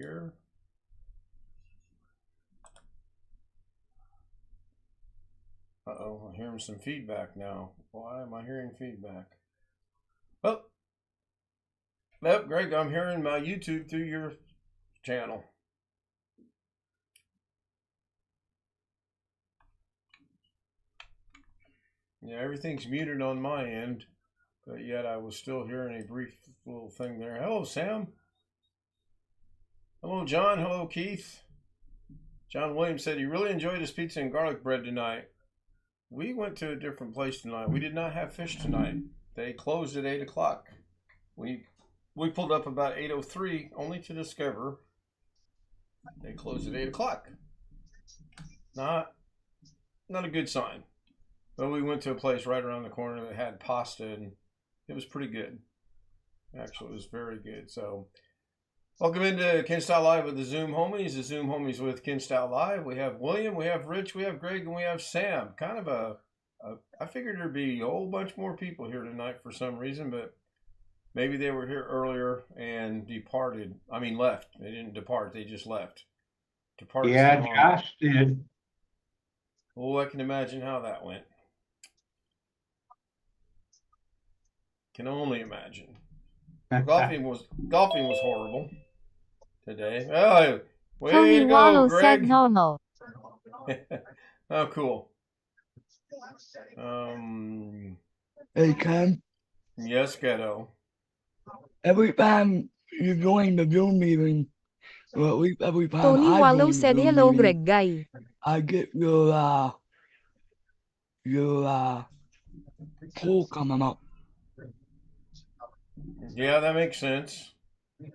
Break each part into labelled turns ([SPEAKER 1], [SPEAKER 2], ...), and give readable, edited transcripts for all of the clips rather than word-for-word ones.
[SPEAKER 1] here. Uh-oh, I'm hearing some feedback now. Why am I hearing feedback? Oh, nope, Greg, I'm hearing my YouTube through your channel. Yeah, everything's muted on my end, but yet I was still hearing a brief little thing there. Hello, Sam. Hello, John. Hello, Keith. John Williams said he really enjoyed his pizza and garlic bread tonight. We went to a different place tonight. We did not have fish tonight. They closed at 8 o'clock. We pulled up about 8:03, only to discover they closed at 8 o'clock. Not a good sign. But we went to a place right around the corner that had pasta, and it was pretty good. Actually, it was very good. So, welcome into Ken Style Live with the Zoom homies. The Zoom homies with Ken Style Live. We have William, we have Rich, we have Greg, and we have Sam. Kind of I figured there'd be a whole bunch more people here tonight for some reason, but maybe they were here earlier and departed. I mean, left. They didn't depart. They just left. Departed.
[SPEAKER 2] Yeah, Josh did.
[SPEAKER 1] Oh, I can imagine how that went. Can only imagine. Golfing was horrible today. Oh, way to go, Greg.
[SPEAKER 3] Normal.
[SPEAKER 1] Oh, cool.
[SPEAKER 4] Hey, Ken.
[SPEAKER 1] Yes, Ghetto.
[SPEAKER 4] Every time you join the Zoom meeting, well, every time
[SPEAKER 3] Tony
[SPEAKER 4] I
[SPEAKER 3] Wallow
[SPEAKER 4] join the
[SPEAKER 3] said
[SPEAKER 4] Zoom
[SPEAKER 3] hello,
[SPEAKER 4] meeting,
[SPEAKER 3] Greg Guy.
[SPEAKER 4] I get your poll coming up.
[SPEAKER 1] Yeah, that makes sense.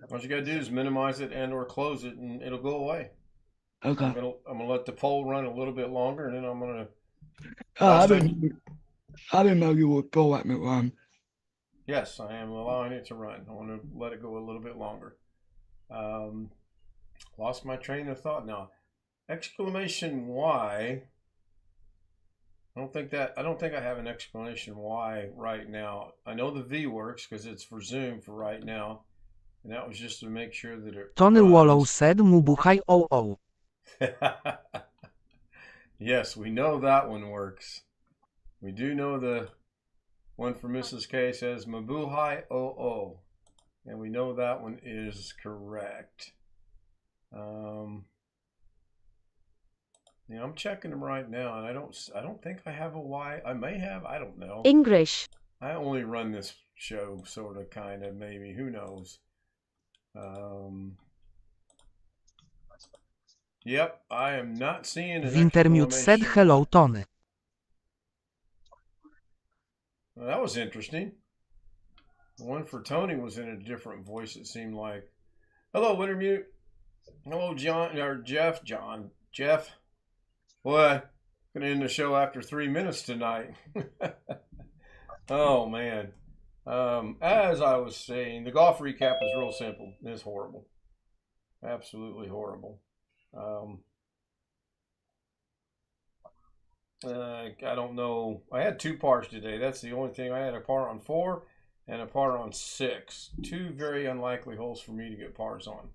[SPEAKER 1] What you gotta do is minimize it and or close it, and it'll go away.
[SPEAKER 4] Okay.
[SPEAKER 1] I'm gonna let the poll run a little bit longer, and then I'm gonna.
[SPEAKER 4] I didn't know you would go at me, Ron.
[SPEAKER 1] Yes, I am allowing it to run. I want to let it go a little bit longer. Lost my train of thought now. Exclamation Y. I don't think I have an explanation why right now. I know the V works because it's for Zoom for right now. And that was just to make sure that it
[SPEAKER 5] Tony
[SPEAKER 1] runs.
[SPEAKER 5] Wallow said Mubuhay oh.
[SPEAKER 1] Yes, we know that one works. We do know the one for Mrs. K says Mabuhay oh. And we know that one is correct. Yeah, I'm checking them right now, and I don't think I have a Y. I may have, I don't know.
[SPEAKER 3] English.
[SPEAKER 1] I only run this show sort of, kind of, maybe, who knows. Yep, I am not seeing an
[SPEAKER 5] Wintermute said
[SPEAKER 1] exclamation.
[SPEAKER 5] hello, Tony.
[SPEAKER 1] Well, that was interesting. The one for Tony was in a different voice, it seemed like. Hello, Wintermute. Hello, John, or Jeff. Jeff. Boy, gonna end the show after 3 minutes tonight. Oh, man. As I was saying, the golf recap is real simple. It's horrible. Absolutely horrible. I don't know. I had 2 pars today. That's the only thing. I had a par on 4 and a par on 6. 2 very unlikely holes for me to get pars on.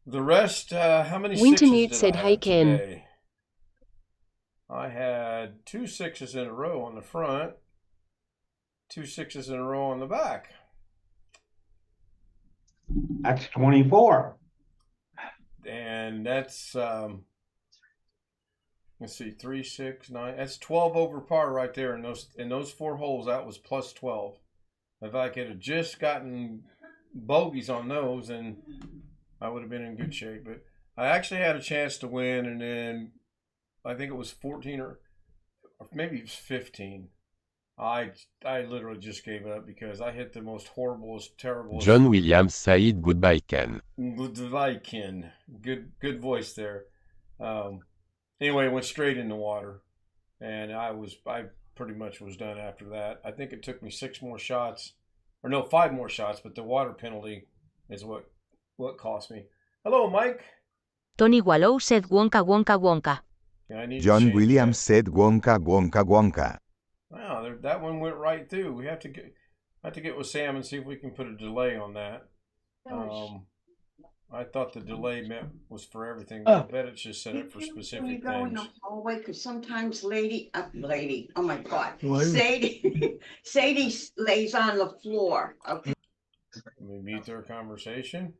[SPEAKER 1] The rest, how many sixes
[SPEAKER 3] Wintermute
[SPEAKER 1] did
[SPEAKER 3] said
[SPEAKER 1] I
[SPEAKER 3] hi,
[SPEAKER 1] have
[SPEAKER 3] Ken.
[SPEAKER 1] today? I had 2 6s in a row on the front, 2 6s in a row on the back.
[SPEAKER 2] That's 24.
[SPEAKER 1] And that's, let's see, 3, 6, 9. That's 12 over par right there in those 4 holes. That was plus 12. If I could have just gotten bogeys on those, and I would have been in good shape. But I actually had a chance to win, and then I think it was 14 or maybe it was 15. I literally just gave up because I hit the most horriblest, terrible.
[SPEAKER 6] John Williams said goodbye, Ken.
[SPEAKER 1] Goodbye, Ken. Good voice there. Anyway, went straight in the water, and I pretty much was done after that. I think it took me 5 more shots, but the water penalty is what cost me. Hello, Mike.
[SPEAKER 3] Tony Wallow said Wonka Wonka Wonka.
[SPEAKER 1] Yeah, I need to
[SPEAKER 7] John
[SPEAKER 1] change
[SPEAKER 7] Williams
[SPEAKER 1] that.
[SPEAKER 7] said Wonka Wonka Wonka.
[SPEAKER 1] Wow, that one went right through. We have to get with Sam and see if we can put a delay on that. I thought the delay was for everything. But I
[SPEAKER 4] Oh.
[SPEAKER 1] bet it's just set up for
[SPEAKER 8] When you
[SPEAKER 1] specific
[SPEAKER 8] go in
[SPEAKER 1] things.
[SPEAKER 8] the hallway, because sometimes lady, oh my God,
[SPEAKER 4] Lady.
[SPEAKER 8] Sadie, Sadie lays on the floor. Okay.
[SPEAKER 1] Let me mute their conversation.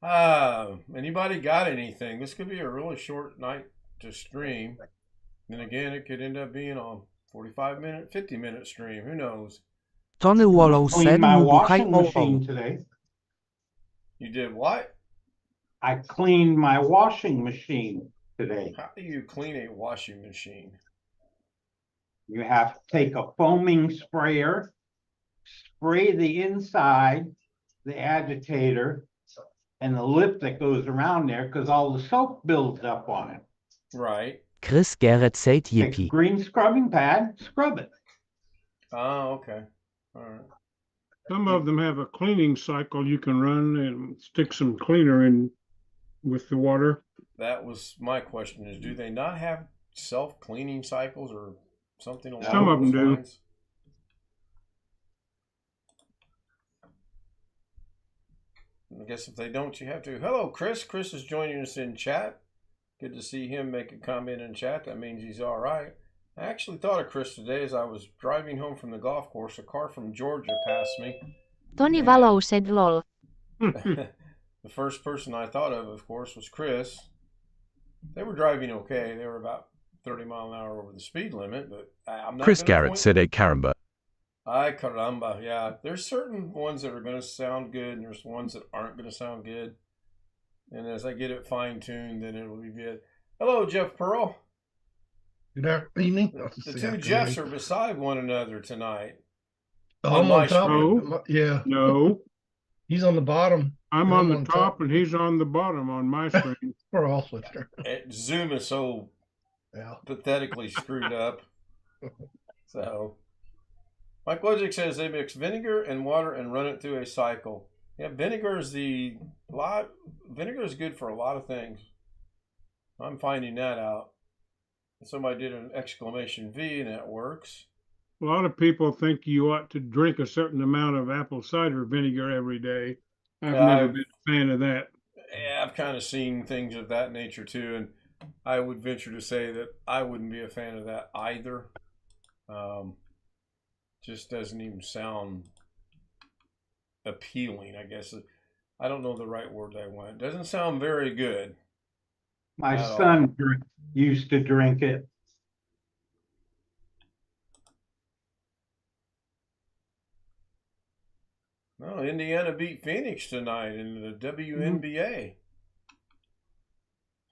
[SPEAKER 1] Anybody got anything? This could be a really short night to stream. Then again, it could end up being a 45-minute, 50-minute stream. Who knows?
[SPEAKER 5] Tony Wallow
[SPEAKER 2] Cleaned
[SPEAKER 5] said
[SPEAKER 2] my
[SPEAKER 5] mabuhay
[SPEAKER 2] washing machine
[SPEAKER 5] oo.
[SPEAKER 2] today.
[SPEAKER 1] You did what?
[SPEAKER 2] I cleaned my washing machine today.
[SPEAKER 1] How do you clean a washing machine?
[SPEAKER 2] You have to take a foaming sprayer, spray the inside, the agitator, and the lip that goes around there because all the soap builds up on it.
[SPEAKER 1] Right.
[SPEAKER 5] Chris Garrett said
[SPEAKER 2] Take a
[SPEAKER 5] yippee.
[SPEAKER 2] green scrubbing pad, scrub it.
[SPEAKER 1] Oh, okay. All right.
[SPEAKER 9] Some of them have a cleaning cycle you can run and stick some cleaner in with the water.
[SPEAKER 1] That was my question: is do they not have self-cleaning cycles or something along
[SPEAKER 9] Some of
[SPEAKER 1] those
[SPEAKER 9] them do.
[SPEAKER 1] lines? I guess if they don't, you have to. Hello, Chris. Chris is joining us in chat. Good to see him make a comment in chat. That means he's all right. I actually thought of Chris today as I was driving home from the golf course. A car from Georgia passed me.
[SPEAKER 3] Tony
[SPEAKER 1] And
[SPEAKER 3] Wallow said lol.
[SPEAKER 1] the first person I thought of course, was Chris. They were driving okay. They were about 30 mile an hour over the speed limit, but I'm not
[SPEAKER 6] Chris
[SPEAKER 1] gonna
[SPEAKER 6] Garrett
[SPEAKER 1] point-
[SPEAKER 6] said a caramba.
[SPEAKER 1] Ay caramba, yeah. There's certain ones that are going to sound good, and there's ones that aren't going to sound good. And as I get it fine-tuned, then it'll be good. Hello, Jeff Pearl.
[SPEAKER 10] Good evening.
[SPEAKER 1] The two Jeffs are beside one another tonight.
[SPEAKER 10] I'm
[SPEAKER 1] my
[SPEAKER 10] on top.
[SPEAKER 9] screen.
[SPEAKER 10] Yeah,
[SPEAKER 9] No,
[SPEAKER 10] he's on the bottom.
[SPEAKER 9] I'm on the top and he's on the bottom on my screen.
[SPEAKER 10] We're all switcher.
[SPEAKER 1] Zoom is so
[SPEAKER 10] Yeah.
[SPEAKER 1] pathetically screwed up. So, Mike Logic says they mix vinegar and water and run it through a cycle. Yeah, vinegar is good for a lot of things. I'm finding that out. Somebody did an exclamation V, and that works.
[SPEAKER 9] A lot of people think you ought to drink a certain amount of apple cider vinegar every day. I've never been a fan of that.
[SPEAKER 1] Yeah, I've kind of seen things of that nature too, and I would venture to say that I wouldn't be a fan of that either. Just doesn't even sound appealing, I guess. I don't know the right word I want. It doesn't sound very good.
[SPEAKER 2] My
[SPEAKER 1] At all.
[SPEAKER 2] son used to drink it.
[SPEAKER 1] No, Indiana beat Phoenix tonight in the WNBA.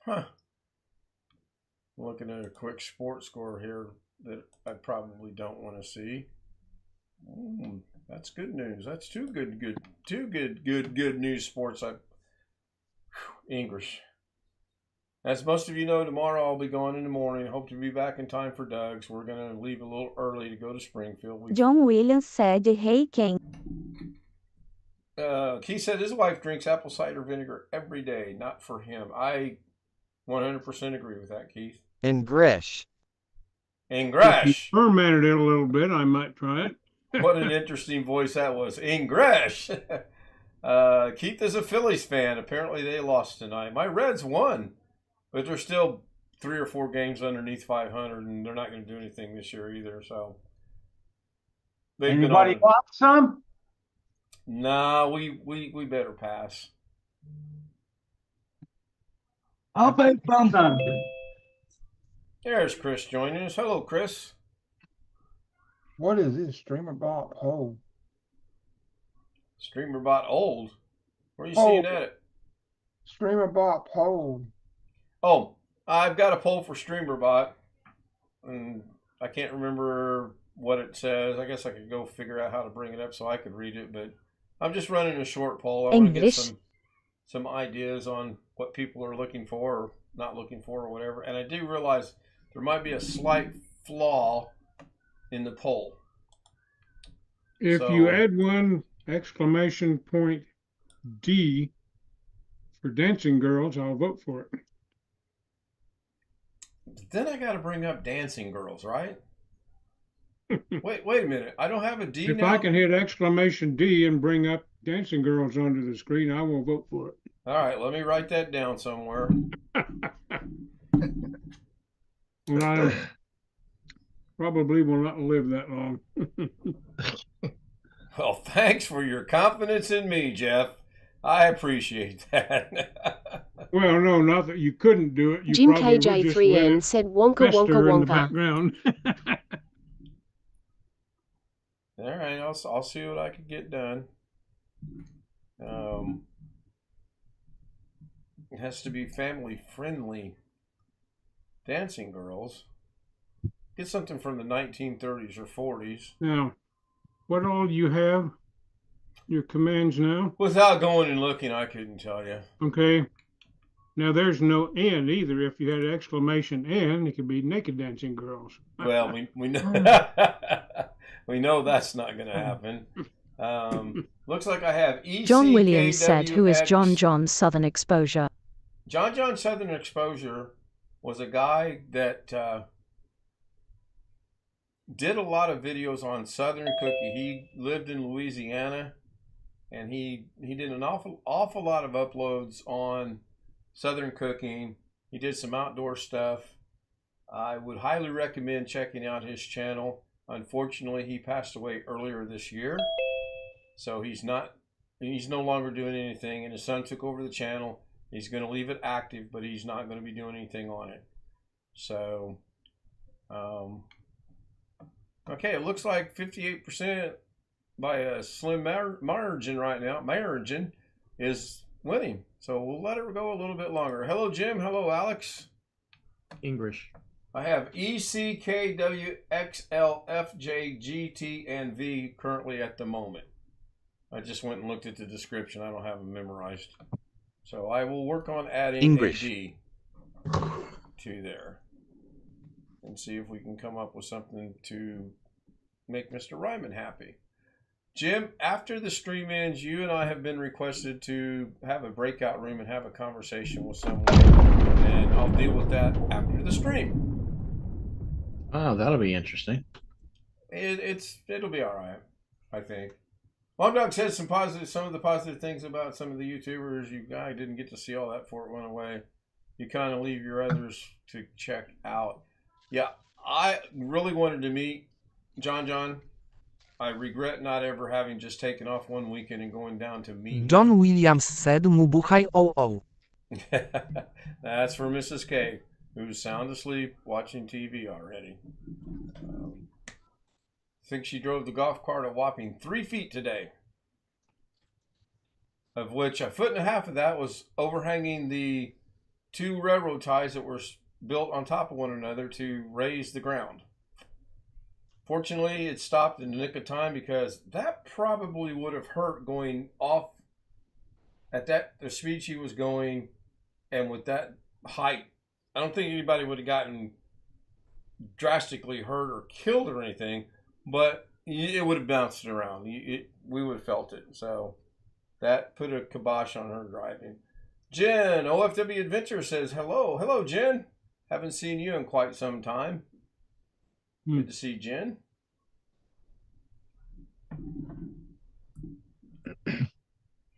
[SPEAKER 1] Huh. Looking at a quick sports score here that I probably don't want to see. That's good news. That's two good news sports. English. As most of you know, tomorrow I'll be going in the morning. Hope to be back in time for Doug's. We're going to leave a little early to go to Springfield.
[SPEAKER 3] John Williams said hey Ken.
[SPEAKER 1] Keith said his wife drinks apple cider vinegar every day. Not for him. I 100% agree with that, Keith.
[SPEAKER 5] Engrish.
[SPEAKER 1] Engrish.
[SPEAKER 9] If you fermented it a little bit, I might try it.
[SPEAKER 1] What an interesting voice that was. Engrish. Keith is a Phillies fan. Apparently they lost tonight. My Reds won, but they're still 3 or 4 games underneath 500, and they're not going to do anything this year either. So,
[SPEAKER 2] Anybody want some?
[SPEAKER 1] Nah, we better pass.
[SPEAKER 4] I'll pay from.
[SPEAKER 1] There's Chris joining us. Hello, Chris.
[SPEAKER 10] What is this streamer bot? Oh,
[SPEAKER 1] StreamerBot old. Where are you seeing that?
[SPEAKER 10] streamer bot poll.
[SPEAKER 1] Oh, I've got a poll for StreamerBot, and I can't remember what it says. I guess I could go figure out how to bring it up so I could read it, but I'm just running a short poll. I want to get some ideas on what people are looking for or not looking for or whatever. And I do realize there might be a slight flaw in the poll.
[SPEAKER 9] If you add one exclamation point D for dancing girls, I'll vote for it.
[SPEAKER 1] Then I got to bring up dancing girls, right? Wait a minute. I don't have a D
[SPEAKER 9] If
[SPEAKER 1] now?
[SPEAKER 9] I can hit exclamation D and bring up dancing girls onto the screen, I will vote for it.
[SPEAKER 1] All right, let me write that down somewhere.
[SPEAKER 9] Well, I probably will not live that long.
[SPEAKER 1] Well, thanks for your confidence in me, Jeff. I appreciate that.
[SPEAKER 9] Well, no, not that you couldn't do it. You
[SPEAKER 3] Jim
[SPEAKER 9] probably would just let
[SPEAKER 3] KJ3N
[SPEAKER 9] it
[SPEAKER 3] said Wonka Wonka
[SPEAKER 9] fester in the
[SPEAKER 3] Wonka.
[SPEAKER 9] background.
[SPEAKER 1] All right, I'll see what I can get done. It has to be family friendly. Dancing girls. Get something from the 1930s or 40s.
[SPEAKER 9] Now, what all do you have? Your commands now?
[SPEAKER 1] Without going and looking, I couldn't tell you.
[SPEAKER 9] Okay. Now, there's no "and" either. If you had an exclamation "and," it could be naked dancing girls.
[SPEAKER 1] Well, we know we know that's not going to happen. Looks like I have ECKWX.
[SPEAKER 3] John Williams said, who is John Southern Exposure?
[SPEAKER 1] John Southern Exposure was a guy that did a lot of videos on Southern cooking. He lived in Louisiana, and he did an awful lot of uploads on Southern cooking. He did some outdoor stuff. I would highly recommend checking out his channel. Unfortunately, he passed away earlier this year, so he's no longer doing anything, and his son took over the channel. He's going to leave it active, but he's not going to be doing anything on it. So, okay, it looks like 58% by a slim margin right now. Margin is winning. So we'll let it go a little bit longer. Hello, Jim. Hello, Alex.
[SPEAKER 11] English.
[SPEAKER 1] I have ECKWXLFJGT and V currently at the moment. I just went and looked at the description. I don't have them memorized. So I will work on adding
[SPEAKER 5] English.
[SPEAKER 1] a D to there and see if we can come up with something to make Mr. Ryman happy. Jim, after the stream ends, you and I have been requested to have a breakout room and have a conversation with someone, and I'll deal with that after the stream.
[SPEAKER 11] Oh, that'll be interesting.
[SPEAKER 1] It'll be all right, I think. Mom Dog said some of the positive things about some of the YouTubers. I didn't get to see all that before it went away. You kind of leave your others to check out. Yeah, I really wanted to meet John. I regret not ever having just taken off one weekend and going down to meet.
[SPEAKER 5] John Williams said Mubuhay oh.
[SPEAKER 1] That's for Mrs. K, who's sound asleep watching TV already. I think she drove the golf cart a whopping 3 feet today, of which a foot and a half of that was overhanging the 2 railroad ties that were built on top of one another to raise the ground. Fortunately, it stopped in the nick of time, because that probably would have hurt going off at the speed she was going, and with that height. I don't think anybody would have gotten drastically hurt or killed or anything, but it would have bounced around. We would have felt it. So that put a kibosh on her driving. Jen, OFW Adventure says, hello, Jen. Haven't seen you in quite some time. Good to see Jen.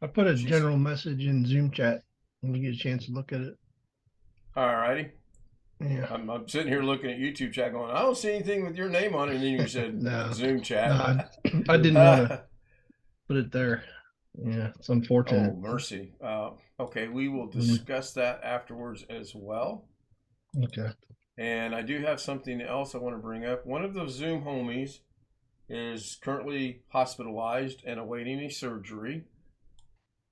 [SPEAKER 12] I put a general message in Zoom chat when you get a chance to look at it.
[SPEAKER 1] All righty.
[SPEAKER 12] Yeah.
[SPEAKER 1] I'm sitting here looking at YouTube chat going, I don't see anything with your name on it. And then you said Zoom chat.
[SPEAKER 12] No, I didn't want to put it there. Yeah, it's unfortunate.
[SPEAKER 1] Oh, mercy. Okay, we will discuss that afterwards as well.
[SPEAKER 12] Okay.
[SPEAKER 1] And I do have something else I want to bring up. One of the Zoom homies is currently hospitalized and awaiting a surgery.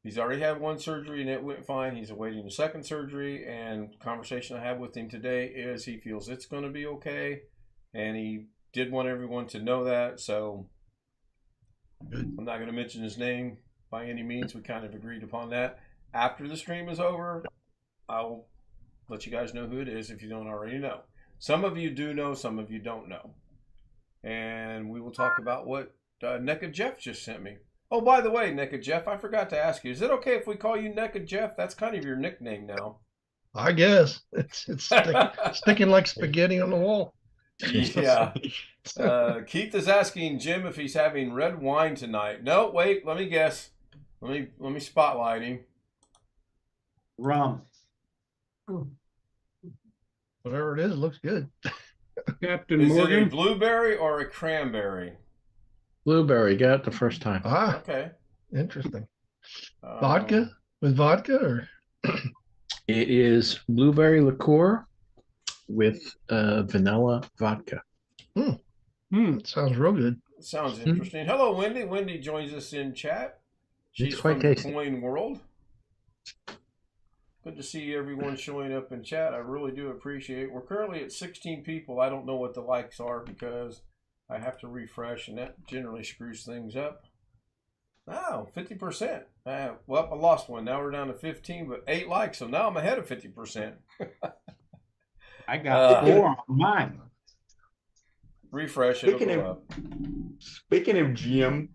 [SPEAKER 1] He's already had one surgery and it went fine. He's awaiting a second surgery, and conversation I had with him today is he feels it's going to be okay, and he did want everyone to know that. So I'm not going to mention his name by any means. We kind of agreed upon that. After the stream is over, I'll let you guys know who it is if you don't already know. Some of you do know, some of you don't know. And we will talk about what NECA Jeff just sent me. Oh, by the way, NECA Jeff, I forgot to ask you, is it okay if we call you NECA Jeff? That's kind of your nickname now.
[SPEAKER 12] I guess. It's sticking like spaghetti on the wall.
[SPEAKER 1] Yeah. Keith is asking Jim if he's having red wine tonight. No, wait, let me guess. Let me spotlight him.
[SPEAKER 2] rum.
[SPEAKER 12] Whatever it is, it looks good.
[SPEAKER 9] Captain
[SPEAKER 1] Is it a
[SPEAKER 9] Morgan,
[SPEAKER 1] blueberry or a cranberry?
[SPEAKER 11] Blueberry, got it the first time.
[SPEAKER 12] Ah,
[SPEAKER 1] Okay.
[SPEAKER 12] interesting.
[SPEAKER 1] Um,
[SPEAKER 12] Vodka? With vodka or?
[SPEAKER 11] It is blueberry liqueur with vanilla vodka.
[SPEAKER 12] Sounds real good.
[SPEAKER 1] Sounds interesting. Hello, Wendy. Wendy joins us in chat. She's
[SPEAKER 11] It's quite
[SPEAKER 1] from
[SPEAKER 11] tasty.
[SPEAKER 1] the coin world. Good to see everyone showing up in chat. I really do appreciate it. We're currently at 16 people. I don't know what the likes are because I have to refresh, and that generally screws things up. Oh, 50%. Well, I lost one. Now we're down to 15, but 8 likes, so now I'm ahead of 50%.
[SPEAKER 2] I got 4 on mine.
[SPEAKER 1] Refresh, it'll go up.
[SPEAKER 13] Speaking of Jim,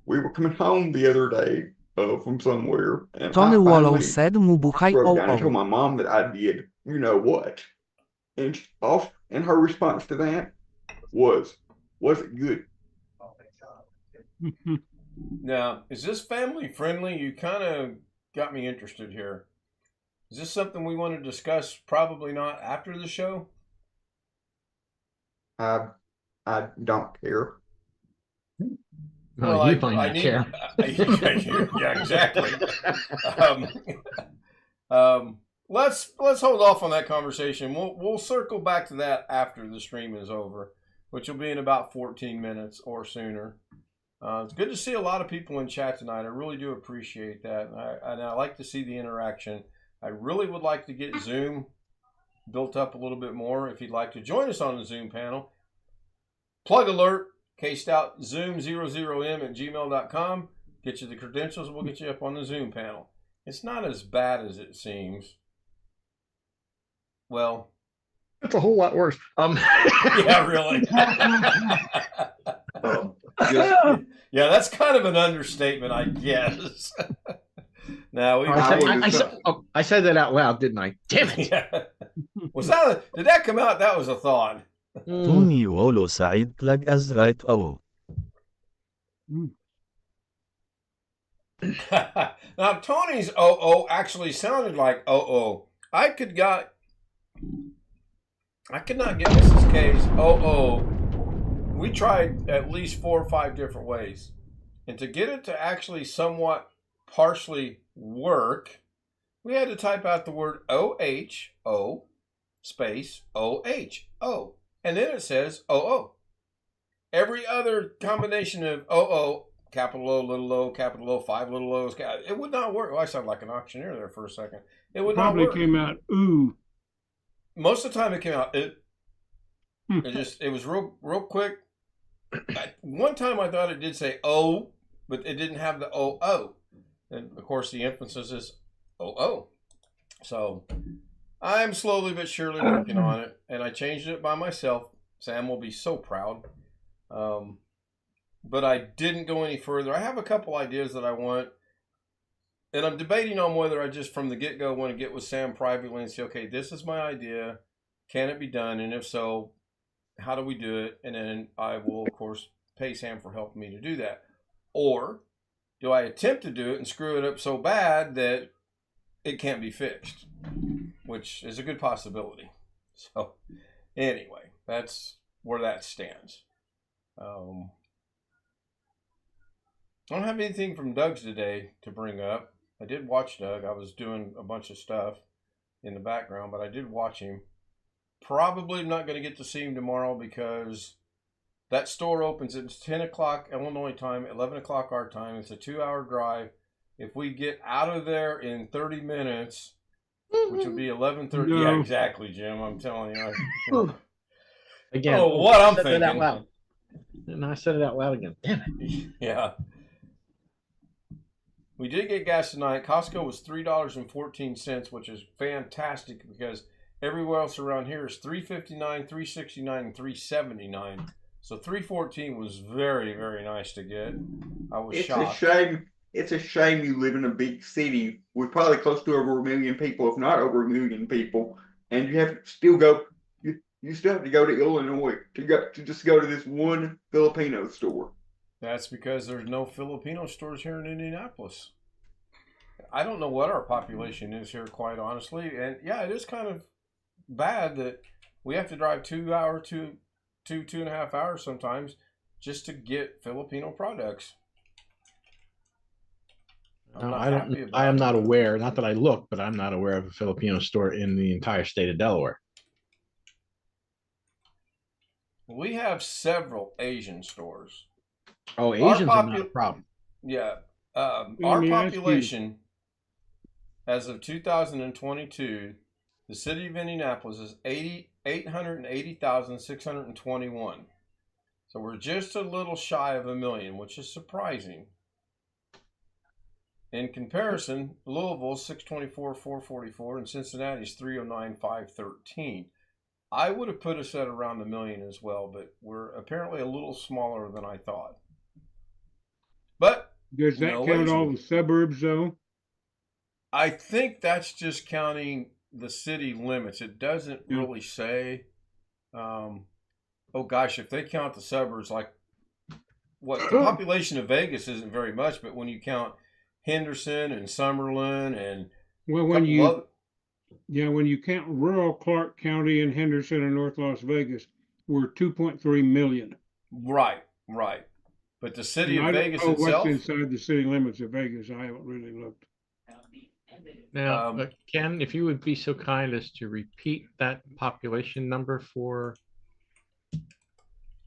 [SPEAKER 13] we were coming home the other day from somewhere, and
[SPEAKER 5] Tony
[SPEAKER 13] I
[SPEAKER 5] Wallow
[SPEAKER 13] finally
[SPEAKER 5] said mubuhay
[SPEAKER 13] broke down and told
[SPEAKER 5] oo.
[SPEAKER 13] my mom that I did you know what, and her response to that was it good?
[SPEAKER 1] Now, is this family friendly? You kind of got me interested here. Is this something we want to discuss? Probably not after the show.
[SPEAKER 13] I don't care.
[SPEAKER 11] Well, you might not care.
[SPEAKER 1] Yeah, exactly. Let's hold off on that conversation. We'll circle back to that after the stream is over, which will be in about 14 minutes or sooner. It's good to see a lot of people in chat tonight. I really do appreciate that, and I like to see the interaction. I really would like to get Zoom built up a little bit more. If you'd like to join us on the Zoom panel, plug alert, K-Stout Zoom00m@gmail.com. Get you the credentials, and we'll get you up on the Zoom panel. It's not as bad as it seems. Well,
[SPEAKER 11] It's a whole lot worse.
[SPEAKER 1] yeah, really. Yeah, that's kind of an understatement, I guess. Now
[SPEAKER 11] I said that out loud, didn't I? Damn it!
[SPEAKER 1] Yeah. Did that come out? That was a thought.
[SPEAKER 7] Tony Wallow Said plug as right oo.
[SPEAKER 1] Now Tony's "oh" actually sounded like "oh." I could not get Mrs. K's "oh." We tried at least 4 or 5 different ways, and to get it to actually somewhat partially work, we had to type out the word "oh" space "oh," and then it says "oh." Every other combination of "oh," capital O, little o, capital O, 5 little O's, it would not work. Well, I sound like an auctioneer there for a second. It would
[SPEAKER 9] probably
[SPEAKER 1] not work.
[SPEAKER 9] came out ooh.
[SPEAKER 1] Most of the time it came out it was real quick. One time I thought it did say "oh," but it didn't have the "oh." And of course the emphasis is "oh." So I'm slowly but surely working on it, and I changed it by myself. Sam will be so proud. But I didn't go any further. I have a couple ideas that I want, and I'm debating on whether I just from the get-go want to get with Sam privately and say, okay, this is my idea. Can it be done? And if so, how do we do it? And then I will, of course, pay Sam for helping me to do that. Or do I attempt to do it and screw it up so bad that it can't be fixed, which is a good possibility. So anyway, that's where that stands. I don't have anything from Doug's today to bring up. I did watch Doug. I was doing a bunch of stuff in the background, but I did watch him. Probably not going to get to see him tomorrow because that store opens at 10 o'clock Illinois time, 11 o'clock our time. It's a 2-hour drive. If we get out of there in 30 minutes, which would be 11:30.
[SPEAKER 9] No.
[SPEAKER 1] Yeah, exactly, Jim. I'm telling you.
[SPEAKER 11] Again.
[SPEAKER 1] Oh, what I'm
[SPEAKER 11] I said it out
[SPEAKER 1] thinking.
[SPEAKER 11] loud. And I said it out loud again. Damn it.
[SPEAKER 1] Yeah. We did get gas tonight. Costco was $3.14, which is fantastic because everywhere else around here is $3.59, $3.69, and $3.79. So $3.14 was very, very nice to get. I was shocked.
[SPEAKER 13] It's a shame you live in a big city with probably close to over 1 million people, if not over 1 million people, and you have to still go. You still have to go to Illinois to just go to this one Filipino store.
[SPEAKER 1] That's because there's no Filipino stores here in Indianapolis. I don't know what our population is here, quite honestly. And yeah, it is kind of bad that we have to drive 2 hours to 2.5 hours sometimes just to get Filipino products.
[SPEAKER 11] I am not aware, not that I look, but I'm not aware of a Filipino store in the entire state of Delaware.
[SPEAKER 1] We have several Asian stores.
[SPEAKER 11] Oh, Asians are not a problem.
[SPEAKER 1] Yeah. Our population, as of 2022, the city of Indianapolis is 880,621. So we're just a little shy of 1 million, which is surprising. In comparison, Louisville's 624,444 and Cincinnati's 309,513. I would have put us at around 1 million as well, but we're apparently a little smaller than I thought. But
[SPEAKER 9] does that count all the suburbs though?
[SPEAKER 1] I think that's just counting the city limits. It doesn't really say. Oh gosh, if they count the suburbs, like what the population of Vegas isn't very much, but when you count Henderson and Summerlin and
[SPEAKER 9] when you count rural Clark County and Henderson and North Las Vegas, we're 2.3 million.
[SPEAKER 1] Right. But the city of Vegas itself,
[SPEAKER 9] what's inside the city limits of Vegas, I haven't really looked.
[SPEAKER 11] Now, Ken, if you would be so kind as to repeat that population number for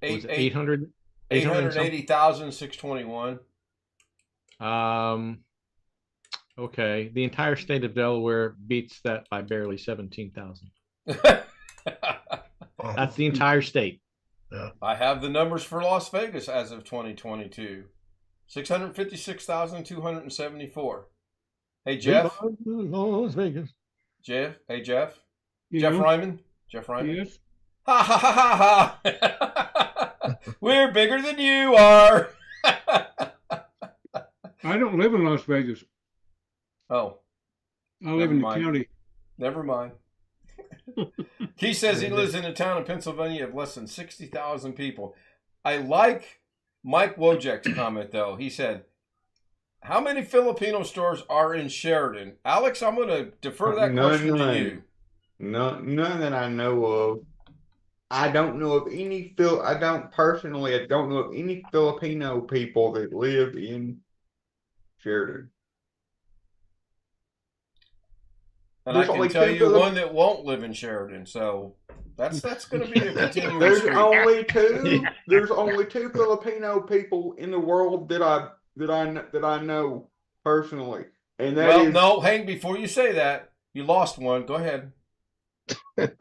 [SPEAKER 1] 880,621.
[SPEAKER 11] Okay, the entire state of Delaware beats that by barely 17,000. That's the entire state.
[SPEAKER 1] I have the numbers for Las Vegas as of 2022. 656,274. Hey, Jeff.
[SPEAKER 12] Las Vegas.
[SPEAKER 1] Jeff. Hey, Jeff.
[SPEAKER 9] Yeah.
[SPEAKER 1] Jeff Ryman. Jeff Ryman.
[SPEAKER 9] Yes.
[SPEAKER 1] Ha ha ha ha ha. We're bigger than you are.
[SPEAKER 9] I don't live in Las Vegas.
[SPEAKER 1] Oh.
[SPEAKER 9] I live in the county.
[SPEAKER 1] Never mind. He says he lives in a town in Pennsylvania of less than 60,000 people. I like Mike Wojak's comment, though. He said, how many Filipino stores are in Sheridan? Alex, I'm going to defer that question to you.
[SPEAKER 13] None that I know of. I don't know of any I don't know of any Filipino people that live in Sheridan.
[SPEAKER 1] And I can tell you one that won't live in Sheridan, so that's going to be a continuing
[SPEAKER 13] There's
[SPEAKER 1] streak.
[SPEAKER 13] only two. There's only two Filipino people in the world that I know personally, and
[SPEAKER 1] no, hang before you say that. You lost one. Go ahead.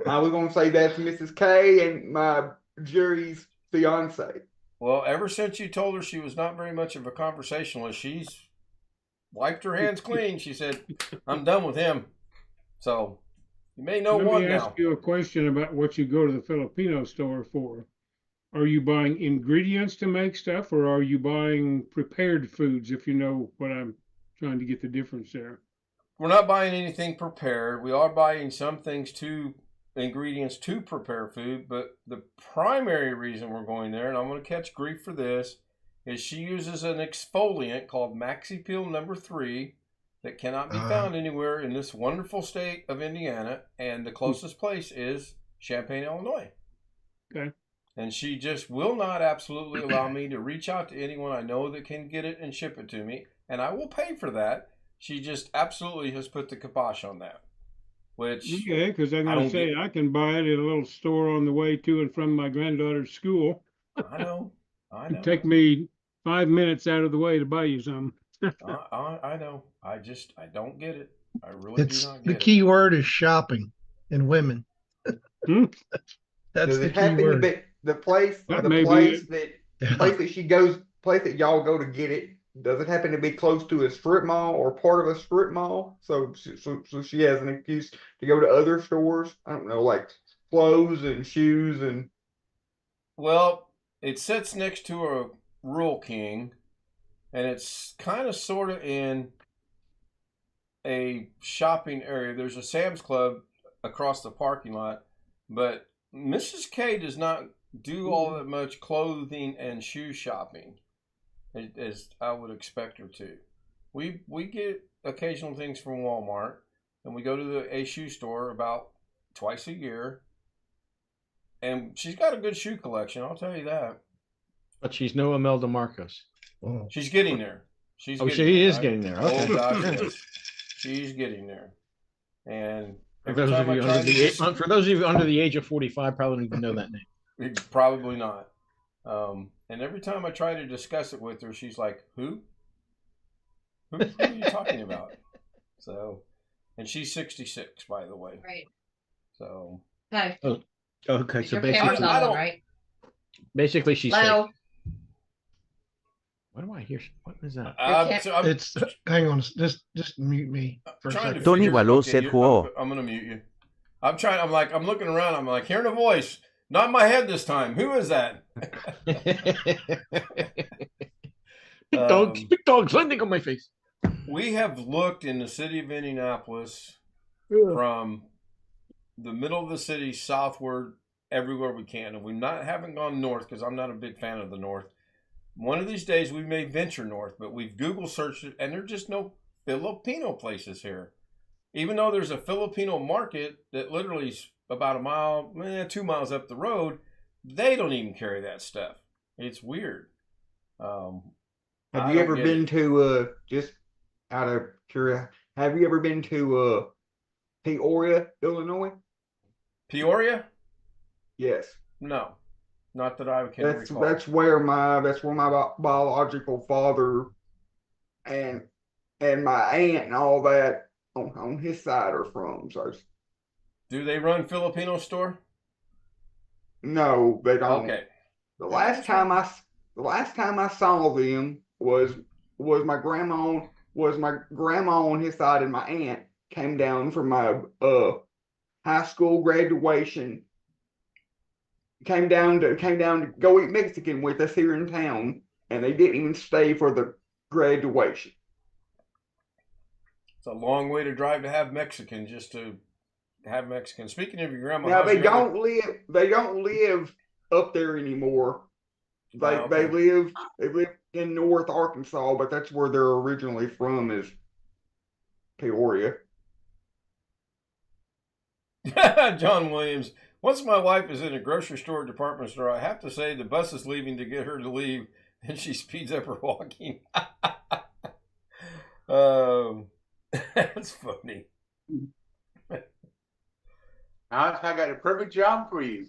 [SPEAKER 13] I was going to say that's Mrs. K and my Jerry's fiance.
[SPEAKER 1] Well, ever since you told her she was not very much of a conversationalist, she's wiped her hands clean. She said, "I'm done with him." So you may know one now.
[SPEAKER 9] Let me ask you a question about what you go to the Filipino store for. Are you buying ingredients to make stuff, or are you buying prepared foods, if you know what I'm trying to get the difference there?
[SPEAKER 1] We're not buying anything prepared. We are buying some ingredients to prepare food, but the primary reason we're going there, and I'm going to catch grief for this, is she uses an exfoliant called Maxi Peel number 3 that cannot be found anywhere in this wonderful state of Indiana, and the closest place is Champaign, Illinois.
[SPEAKER 9] Okay.
[SPEAKER 1] And she just will not absolutely allow me to reach out to anyone I know that can get it and ship it to me, and I will pay for that. She just absolutely has put the kibosh on that. Which
[SPEAKER 9] because I'm going to say I can buy it at a little store on the way to and from my granddaughter's school.
[SPEAKER 1] I know.
[SPEAKER 9] It'd take me 5 minutes out of the way to buy you some.
[SPEAKER 1] I know. I don't get it. I really do not get it.
[SPEAKER 12] The key word is shopping and women. That's the key word.
[SPEAKER 13] The place that y'all go to get it, does it happen to be close to a strip mall or part of a strip mall? So she has an excuse to go to other stores. I don't know, like clothes and shoes and.
[SPEAKER 1] Well, it sits next to a Rural King, and it's kind of sort of in a shopping area. There's a Sam's Club across the parking lot, but Mrs. K does not do all that much clothing and shoe shopping as I would expect her to. We get occasional things from Walmart, and we go to a shoe store about twice a year. And she's got a good shoe collection, I'll tell you that.
[SPEAKER 11] But she's no Imelda Marcos.
[SPEAKER 1] She's getting there.
[SPEAKER 11] She is getting there. Okay.
[SPEAKER 1] Oh gosh, yes. She's getting there. And
[SPEAKER 11] for those of you under the age of 45, probably don't even know that name.
[SPEAKER 1] Probably not. And every time I try to discuss it with her, she's like, "Who? Who are you talking about?" So, and she's 66, by the way.
[SPEAKER 8] Right.
[SPEAKER 1] So.
[SPEAKER 8] Okay.
[SPEAKER 11] Okay. So
[SPEAKER 8] Right?
[SPEAKER 11] basically, she's.
[SPEAKER 8] Leo.
[SPEAKER 11] What do I hear? What is that?
[SPEAKER 12] It's hang on, just mute me for a second.
[SPEAKER 5] Tony Wallo said whoa.
[SPEAKER 1] I'm gonna mute you. I'm looking around. I'm like hearing a voice. Not in my head this time. Who is that?
[SPEAKER 11] Big dogs landing on my face.
[SPEAKER 1] We have looked in the city of Indianapolis from the middle of the city southward everywhere we can, and we haven't gone north because I'm not a big fan of the north. One of these days we may venture north, but we've Google searched it, and there's just no Filipino places here. Even though there's a Filipino market that literally is about 2 miles up the road, they don't even carry that stuff. It's weird.
[SPEAKER 13] Have you ever been to just out of curiosity? Have you ever been to Peoria, Illinois?
[SPEAKER 1] Peoria?
[SPEAKER 13] Yes.
[SPEAKER 1] No, not that I can recall.
[SPEAKER 13] That's where my biological father and my aunt and all that on his side are from. So.
[SPEAKER 1] Do they run Filipino store?
[SPEAKER 13] No, they don't.
[SPEAKER 1] Okay.
[SPEAKER 13] The last time I saw them was my grandma on his side, and my aunt came down from my high school graduation. Came down to go eat Mexican with us here in town, and they didn't even stay for the graduation.
[SPEAKER 1] It's a long way to drive to have Mexican just to have Mexican. Speaking of your grandma,
[SPEAKER 13] now they don't live up there anymore. They live in North Arkansas, but that's where they're originally from, is Peoria.
[SPEAKER 1] John Williams. Once my wife is in a grocery store or department store, I have to say the bus is leaving to get her to leave, and she speeds up her walking. That's funny.
[SPEAKER 14] Alex, I got a perfect job for you.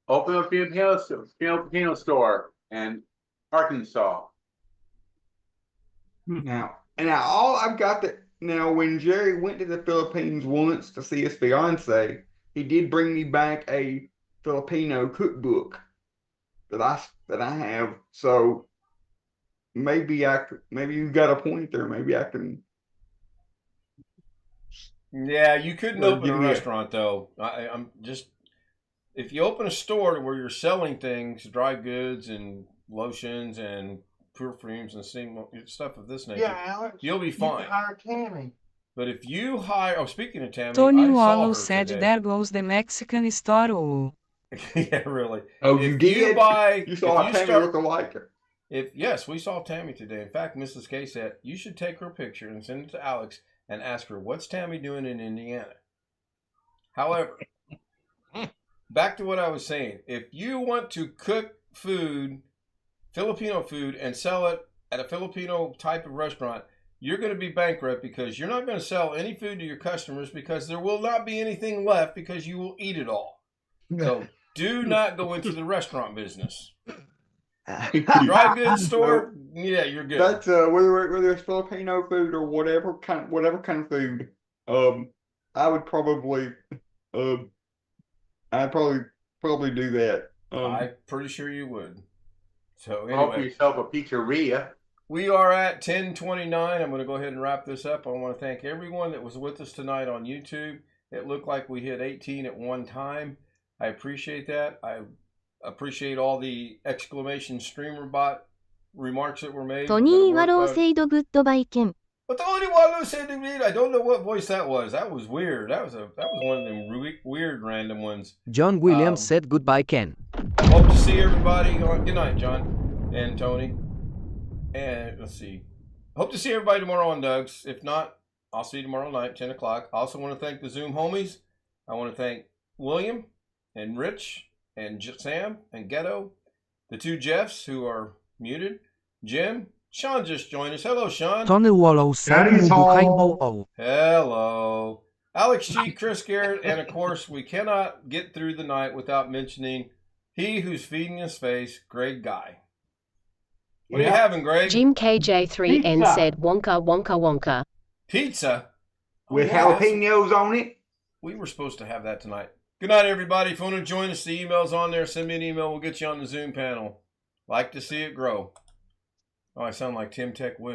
[SPEAKER 14] Open a Filipino store in Arkansas.
[SPEAKER 13] Now all I've got that now, when Jerry went to the Philippines once to see his fiance, he did bring me back a Filipino cookbook that I have. So maybe you've got a point there. Maybe I can.
[SPEAKER 1] Yeah, you couldn't open a restaurant though. I'm just, if you open a store where you're selling things, dry goods and lotions and perfumes and stuff of this nature,
[SPEAKER 10] Alex,
[SPEAKER 1] you'll be fine.
[SPEAKER 10] You can hire Tammy.
[SPEAKER 1] But if you hire, speaking of Tammy,
[SPEAKER 3] Tony
[SPEAKER 1] I saw
[SPEAKER 3] Wallo
[SPEAKER 1] her
[SPEAKER 3] said,
[SPEAKER 1] today.
[SPEAKER 3] "There goes the Mexican store."
[SPEAKER 1] Yeah, really.
[SPEAKER 13] Oh,
[SPEAKER 1] if
[SPEAKER 13] you did?
[SPEAKER 1] You
[SPEAKER 13] saw Tammy look alike her.
[SPEAKER 1] Yes, we saw Tammy today. In fact, Mrs. K said you should take her picture and send it to Alex and ask her, what's Tammy doing in Indiana? However, back to what I was saying. If you want to cook food, Filipino food, and sell it at a Filipino type of restaurant, you're going to be bankrupt because you're not going to sell any food to your customers because there will not be anything left because you will eat it all. So do not go into the restaurant business. Dry goods store, yeah, you're good.
[SPEAKER 13] That's whether it's Filipino food or whatever kind of food. I'd probably do that.
[SPEAKER 1] I'm pretty sure you would. So
[SPEAKER 14] Offer
[SPEAKER 1] anyway,
[SPEAKER 14] yourself a pizzeria.
[SPEAKER 1] we are at 10:29. I'm going to go ahead and wrap this up. I want to thank everyone that was with us tonight on YouTube. It looked like we hit 18 at one time. I appreciate that. I appreciate all the exclamation streamer bot remarks that were made.
[SPEAKER 15] トニー・ワローセイド・グッドバイ・ケン。
[SPEAKER 1] But the only one who said it, I don't know what voice that was. That was weird. That was one of them weird random ones.
[SPEAKER 5] John Williams said goodbye, Ken.
[SPEAKER 1] Hope to see everybody. Good night, John and Tony. And let's see. hope to see everybody tomorrow on Doug's. If not, I'll see you tomorrow night, 10 o'clock. I also want to thank the Zoom homies. I want to thank William and Rich and Sam and Ghetto, the two Jeffs who are muted, Jim. Sean just joined us. Hello, Sean. Hello. Alex G, Chris Garrett, and of course, we cannot get through the night without mentioning he who's feeding his face, Greg Guy. What are you having, Greg?
[SPEAKER 15] Jim KJ3N
[SPEAKER 2] Pizza.
[SPEAKER 15] said Wonka Wonka Wonka.
[SPEAKER 1] Pizza.
[SPEAKER 13] With
[SPEAKER 1] Yeah,
[SPEAKER 13] jalapenos on it.
[SPEAKER 1] we were supposed to have that tonight. Good night, everybody. If you want to join us, the email's on there. Send me an email. We'll get you on the Zoom panel. Like to see it grow. Oh, I sound like Tim Tech Wiz.